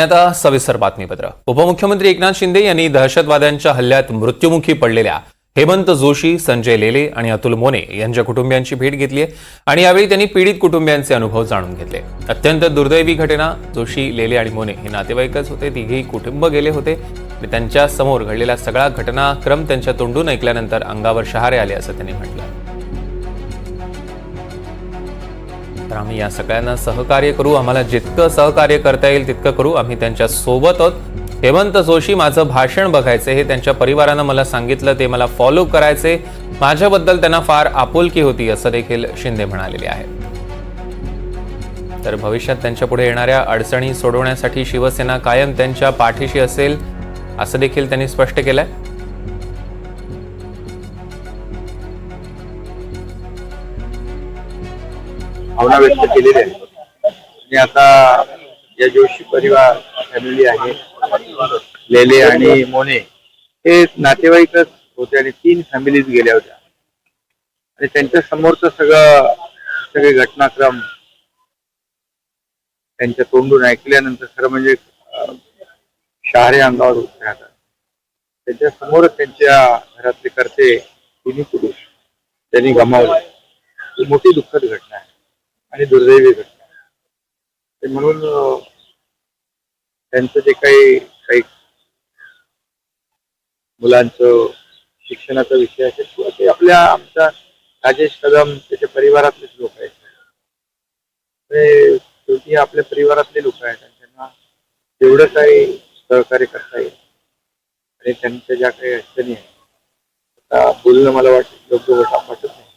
आता सविस्तर बातमीपत्र। उपमुख्यमंत्री एकनाथ शिंदे यांनी दहशतवाद्यांच्या हल्ल्यात मृत्युमुखी पडलेल्या हेमंत जोशी, संजय लेले आणि अतुल मोने यांच्या कुटुंबियांची भेट घेतली आहे आणि यावेळी त्यांनी पीडित कुटुंबियांचे अनुभव जाणून घेतले। अत्यंत दुर्दैवी घटना। जोशी, लेले आणि मोने हे नातेवाईकच होते। तिघेही कुटुंब गेले होते आणि त्यांच्या समोर घडलेला सगळा घटनाक्रम त्यांच्या तोंडून ऐकल्यानंतर अंगावर शहारे आले असं त्यांनी म्हटलं। तर आम्ही या सगळ्यांना सहकार्य करू, आम्हाला जितकं सहकार्य करता येईल तितकं करू, आम्ही त्यांच्या सोबत आहोत। हेमंत जोशी माझं भाषण बघायचे, हे त्यांच्या परिवारानं मला सांगितलं, ते मला फॉलो करायचे, माझ्याबद्दल त्यांना फार आपुलकी होती असं देखील शिंदे म्हणालेले आहेत। तर भविष्यात त्यांच्यापुढे येणाऱ्या अडचणी सोडवण्यासाठी शिवसेना कायम त्यांच्या पाठीशी असेल असं देखील त्यांनी स्पष्ट केलंय। भावना व्यक्त केलेली आहे आणि आता या जोशी परिवार फॅमिली आहे, लेले आणि मोने हे नातेवाईकच होते आणि 3 फॅमिलीज गेल्या होत्या आणि त्यांच्या समोरचं सगळे घटनाक्रम त्यांच्या तोंडून ऐकल्यानंतर खरं म्हणजे शहारे अंगावर उभे राहतात। त्यांच्या समोरच त्यांच्या घरातले करते 3 पुरुष त्यांनी गमावले। ही मोठी दुःखद घटना आहे आणि दुर्दैवी घटना आहे। म्हणून त्यांचं जे काही मुलांचं शिक्षणाचा विषय असेल किंवा ते आमच्या राजेश कदम त्याच्या परिवारातलेच लोक आहेत, शेवटी आपल्या परिवारातले लोक आहेत आणि त्यांना तेवढं काही सहकार्य करता येईल आणि त्यांच्या ज्या काही अडचणी आहेत आता बोलणं मला योग्य वाटत नाही।